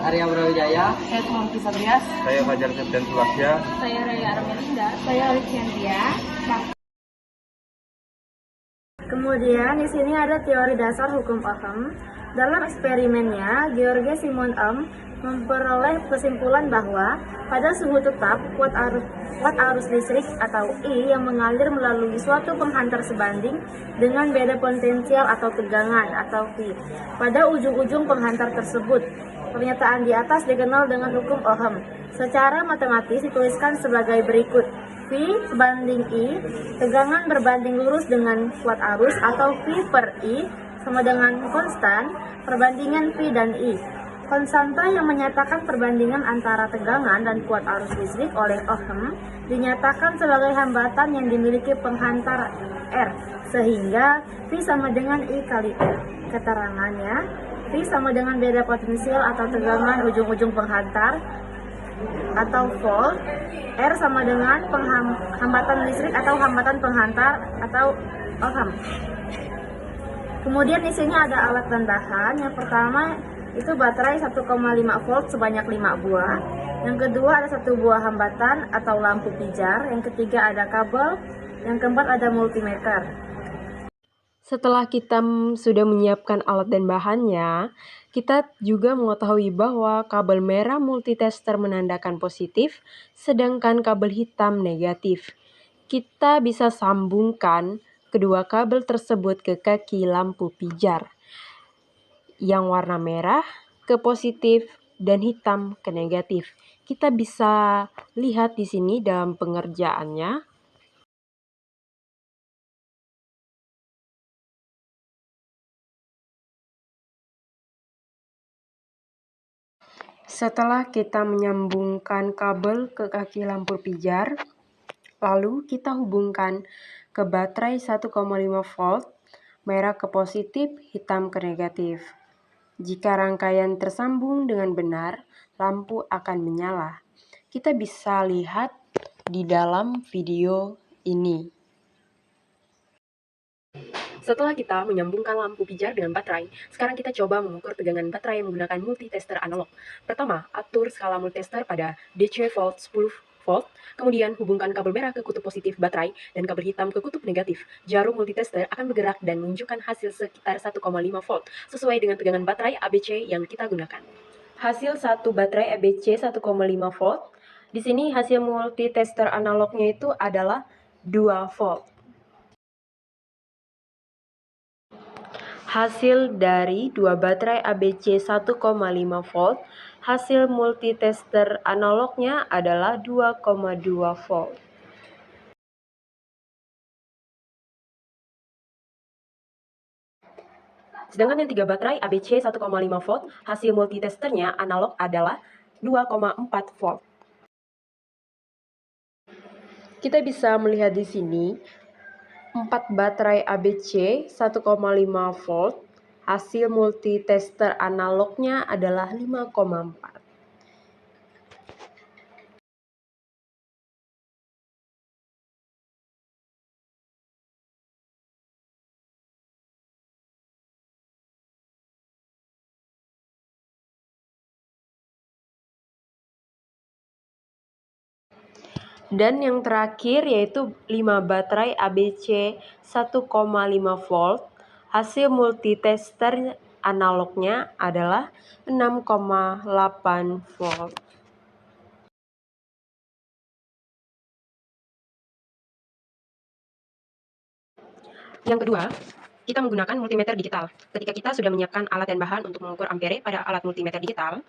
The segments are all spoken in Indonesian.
Arya Brawijaya. Saya Tumangki Sabrias. Saya Fajar Septian Sulakya. Saya Raya Armelinda. Saya Alexandria. Kemudian di sini ada teori dasar hukum Ohm. Dalam eksperimennya, George Simon Ohm memperoleh kesimpulan bahwa pada suhu tetap, kuat arus listrik atau I yang mengalir melalui suatu penghantar sebanding dengan beda potensial atau tegangan atau V pada ujung-ujung penghantar tersebut. Pernyataan di atas dikenal dengan hukum Ohm. Secara matematis dituliskan sebagai berikut. V sebanding I, tegangan berbanding lurus dengan kuat arus atau V per I sama dengan konstan perbandingan V dan I. Konstanta yang menyatakan perbandingan antara tegangan dan kuat arus listrik oleh Ohm dinyatakan sebagai hambatan yang dimiliki penghantar R, sehingga V sama dengan I kali R. Keterangannya, V sama dengan beda potensial atau tegangan ujung-ujung penghantar atau volt, R sama dengan hambatan listrik atau hambatan penghantar atau Ohm. Kemudian di sini ada alat dan bahan. Yang pertama itu baterai 1,5 volt sebanyak 5 buah. Yang kedua ada 1 buah hambatan atau lampu pijar. Yang ketiga ada kabel. Yang keempat ada multimeter. Setelah kita sudah menyiapkan alat dan bahannya, kita juga mengetahui bahwa kabel merah multitester menandakan positif, sedangkan kabel hitam negatif. Kita bisa sambungkan kedua kabel tersebut ke kaki lampu pijar, yang warna merah ke positif dan hitam ke negatif. Kita bisa lihat di sini dalam pengerjaannya. Setelah kita menyambungkan kabel ke kaki lampu pijar, lalu kita hubungkan ke baterai 1,5 volt, merah ke positif, hitam ke negatif. Jika rangkaian tersambung dengan benar, lampu akan menyala. Kita bisa lihat di dalam video ini. Setelah kita menyambungkan lampu pijar dengan baterai, sekarang kita coba mengukur tegangan baterai menggunakan multitester analog. Pertama, atur skala multitester pada DC volt 10 volt, kemudian hubungkan kabel merah ke kutub positif baterai dan kabel hitam ke kutub negatif. Jarum multitester akan bergerak dan menunjukkan hasil sekitar 1,5 volt, sesuai dengan tegangan baterai ABC yang kita gunakan. Hasil satu baterai ABC 1,5 volt. Di sini hasil multitester analognya itu adalah 2 volt. Hasil dari dua baterai ABC 1,5 volt, hasil multitester analognya adalah 2,2 volt. Sedangkan yang 3 baterai ABC 1,5 volt, hasil multitesternya analog adalah 2,4 volt. Kita bisa melihat di sini 4 baterai ABC 1,5 volt, hasil multitester analognya adalah 5,4. Dan yang terakhir yaitu 5 baterai ABC 1,5 volt, hasil multitester analognya adalah 6,8 volt. Yang kedua, kita menggunakan multimeter digital. Ketika kita sudah menyiapkan alat dan bahan untuk mengukur ampere pada alat multimeter digital,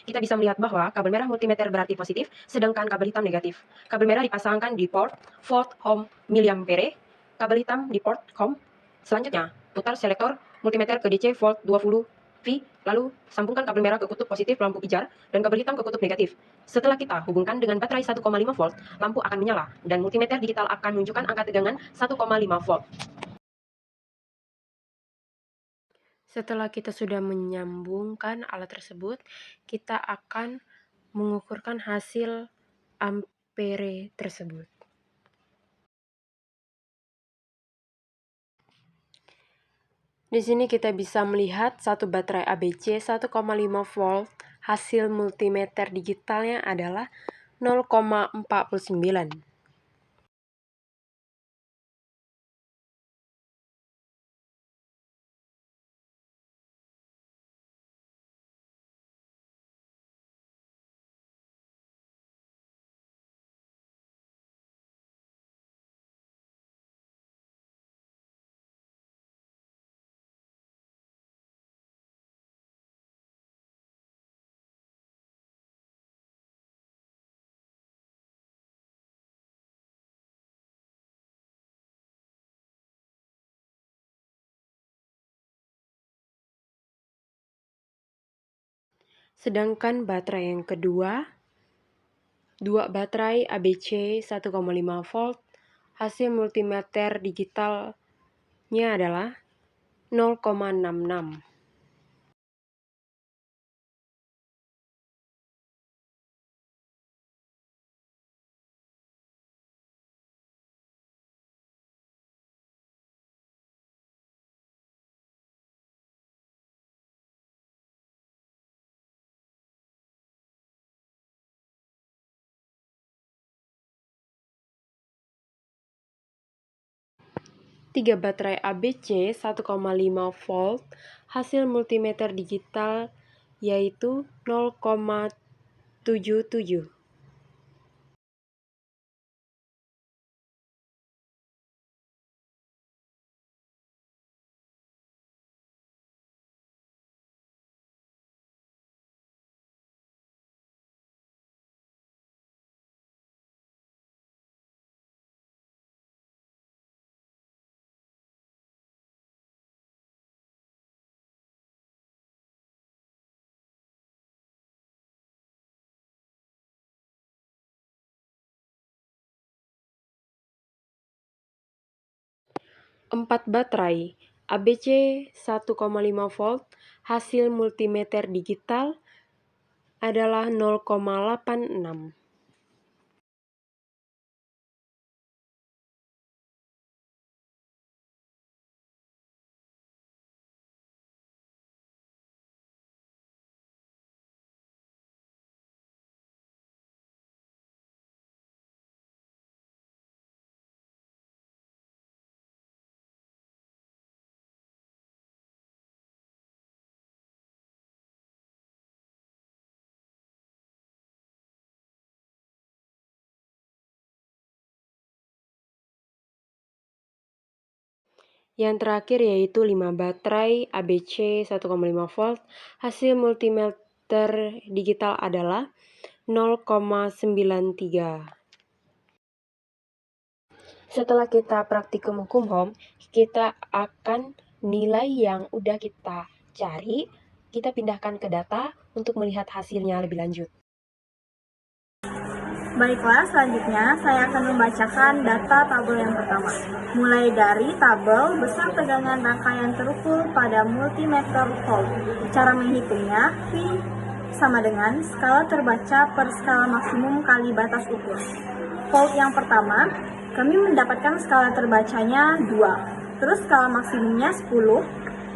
kita bisa melihat bahwa kabel merah multimeter berarti positif, sedangkan kabel hitam negatif. Kabel merah dipasangkan di port volt ohm miliampere, kabel hitam di port ohm. Selanjutnya, putar selektor multimeter ke DC volt 20 V, lalu sambungkan kabel merah ke kutub positif lampu pijar dan kabel hitam ke kutub negatif. Setelah kita hubungkan dengan baterai 1,5 volt, lampu akan menyala dan multimeter digital akan menunjukkan angka tegangan 1,5 volt. Setelah kita sudah menyambungkan alat tersebut, kita akan mengukurkan hasil ampere tersebut. Di sini kita bisa melihat satu baterai ABC 1,5 volt, hasil multimeter digitalnya adalah 0,49. Sedangkan baterai yang kedua, 2 baterai ABC 1,5 volt, hasil multimeter digitalnya adalah 0,66. Tiga baterai ABC 1,5 volt, hasil multimeter digital yaitu 0,77. Empat baterai ABC 1,5 volt, hasil multimeter digital adalah 0,86. Yang terakhir yaitu 5 baterai ABC 1,5 volt, hasil multimeter digital adalah 0,93. Setelah kita praktikum hukum home, kita akan nilai yang udah kita cari, kita pindahkan ke data untuk melihat hasilnya lebih lanjut. Baiklah, selanjutnya saya akan membacakan data tabel yang pertama. Mulai dari tabel besar tegangan rangkaian terukur pada multimeter volt. Cara menghitungnya, V sama dengan skala terbaca per skala maksimum kali batas ukur. Volt yang pertama, kami mendapatkan skala terbacanya 2, terus skala maksimumnya 10,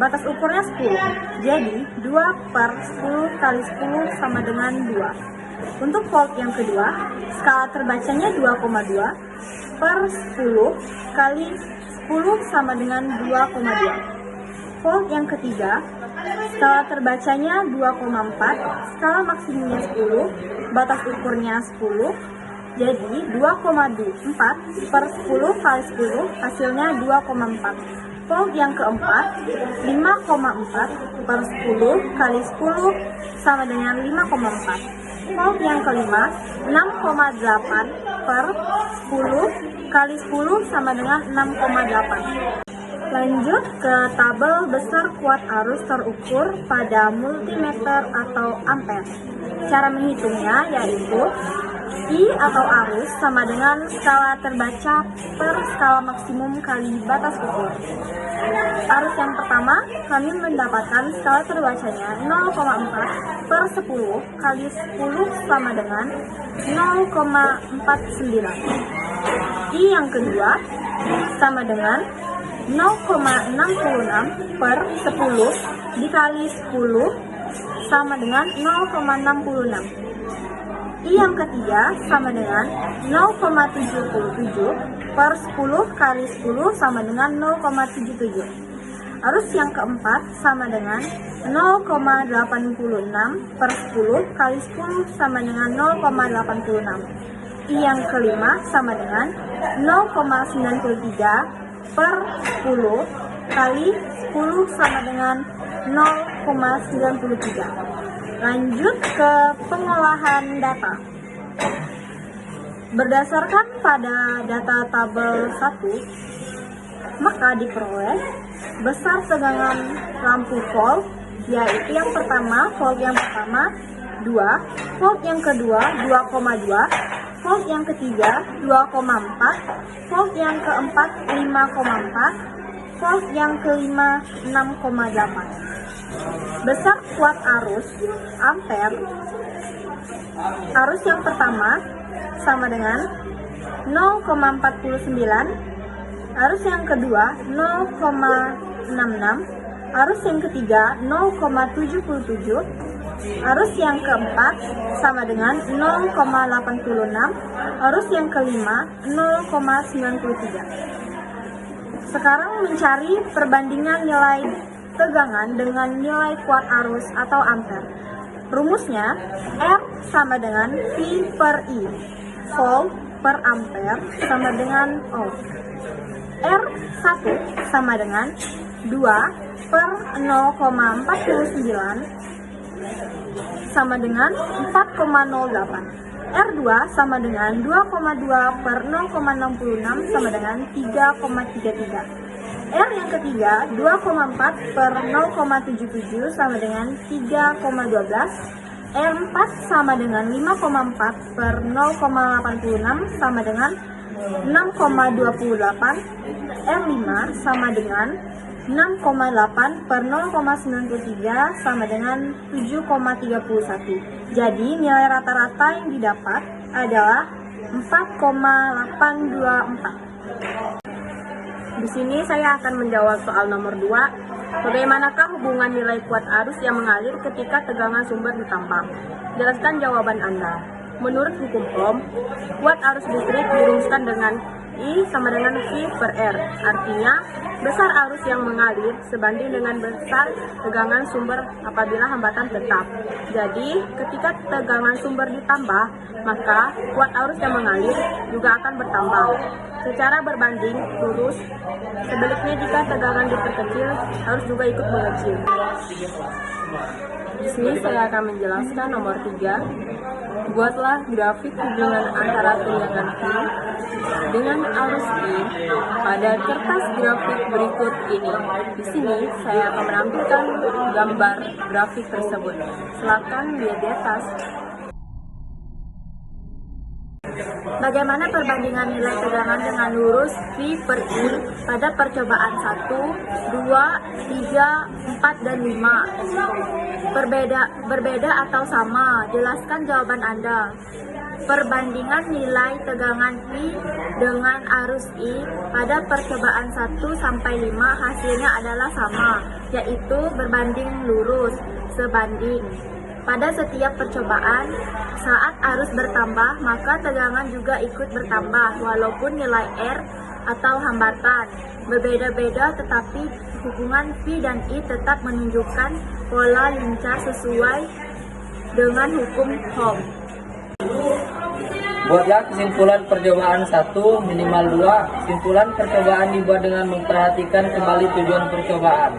batas ukurnya 10. Jadi, 2 per 10 kali 10 sama dengan 2. Untuk volt yang kedua, skala terbacanya 2,2 per 10 kali 10 sama dengan 2,2. Volt yang ketiga, skala terbacanya 2,4, skala maksimumnya 10, batas ukurnya 10. Jadi 2,4 per 10 kali 10 hasilnya 2,4. Volt yang keempat, 5,4 per 10 kali 10 sama dengan 5,4. Volt yang kelima, 6,8 per 10 kali 10 sama dengan 6,8. Lanjut ke tabel besar kuat arus terukur pada multimeter atau ampere. Cara menghitungnya yaitu I atau arus sama dengan skala terbaca per skala maksimum kali batas ukur. Arus yang pertama, kami mendapatkan skala terbacanya 0,4 per 10 kali 10 sama dengan 0,49. I yang kedua sama dengan 0,66 per 10 dikali 10 sama dengan 0,66. I yang ketiga sama dengan 0,77 per 10 kali 10 sama dengan 0,77. Arus yang keempat sama dengan 0,86 per 10 kali 10 sama dengan 0,86. I yang kelima sama dengan 0,93 per 10 kali 10 sama dengan 0,93. Lanjut ke pengolahan data. Berdasarkan pada data tabel 1, maka diperoleh besar tegangan lampu volt, yaitu yang pertama, volt yang pertama 2, volt yang kedua 2,2, volt yang ketiga 2,4, volt yang keempat 5,4, volt yang kelima 6,8. Besar kuat arus ampere. Arus yang pertama sama dengan 0,49, arus yang kedua 0,66, arus yang ketiga 0,77, arus yang keempat sama dengan 0,86, arus yang kelima 0,93. Sekarang mencari perbandingan nilai tegangan dengan nilai kuat arus atau ampere. Rumusnya, R sama dengan V per I. Volt per ampere sama dengan Ohm. R1 sama dengan 2 per 0,49 sama dengan 4,08. R2 sama dengan 2,2 per 0,66 sama dengan 3,33. R yang ketiga 2,4 per 0,77 sama dengan 3,12. R4 sama dengan 5,4 per 0,86 sama dengan 6,28. R5 sama dengan 6,8 per 0,93 sama dengan 7,31. Jadi nilai rata-rata yang didapat adalah 4,824. Di sini saya akan menjawab soal nomor 2. Bagaimanakah hubungan nilai kuat arus yang mengalir ketika tegangan sumber ditambah? Jelaskan jawaban Anda. Menurut hukum Ohm, kuat arus listrik dirumuskan dengan I sama dengan V per R. Artinya, besar arus yang mengalir sebanding dengan besar tegangan sumber apabila hambatan tetap. Jadi, ketika tegangan sumber ditambah, maka kuat arus yang mengalir juga akan bertambah secara berbanding lurus. Sebaliknya, jika tegangan diperkecil, arus juga ikut mengecil. Di sini saya akan menjelaskan nomor 3. Buatlah grafik hubungan antara tegangan V dengan arus I pada kertas grafik berikut ini. Di sini saya akan menampilkan gambar grafik tersebut. Silakan lihat di atas. Bagaimana perbandingan nilai tegangan dengan lurus V per I pada percobaan 1, 2, 3, 4, dan 5? Berbeda atau sama? Jelaskan jawaban Anda. Perbandingan nilai tegangan V dengan arus I pada percobaan 1 sampai 5 hasilnya adalah sama, yaitu berbanding lurus, sebanding. Pada setiap percobaan, saat arus bertambah, maka tegangan juga ikut bertambah, walaupun nilai R atau hambatan berbeda-beda, tetapi hubungan V dan I tetap menunjukkan pola lincah sesuai dengan hukum Ohm. Buatlah kesimpulan percobaan 1 minimal 2. Kesimpulan percobaan dibuat dengan memperhatikan kembali tujuan percobaan.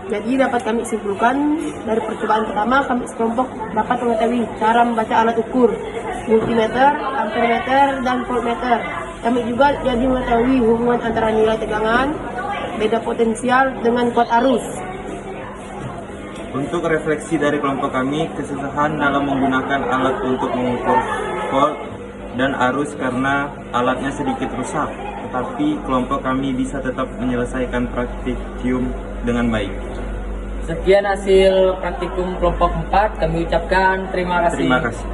Jadi dapat kami simpulkan dari percobaan pertama, kami sekelompok dapat mengetahui cara membaca alat ukur multimeter, ampermeter, dan voltmeter. Kami juga jadi mengetahui hubungan antara nilai tegangan, beda potensial dengan kuat arus. Untuk refleksi dari kelompok kami, kesusahan dalam menggunakan alat untuk mengukur volt dan arus karena alatnya sedikit rusak, tetapi kelompok kami bisa tetap menyelesaikan praktikum dengan baik. Sekian hasil praktikum kelompok 4, kami ucapkan terima kasih. Terima kasih.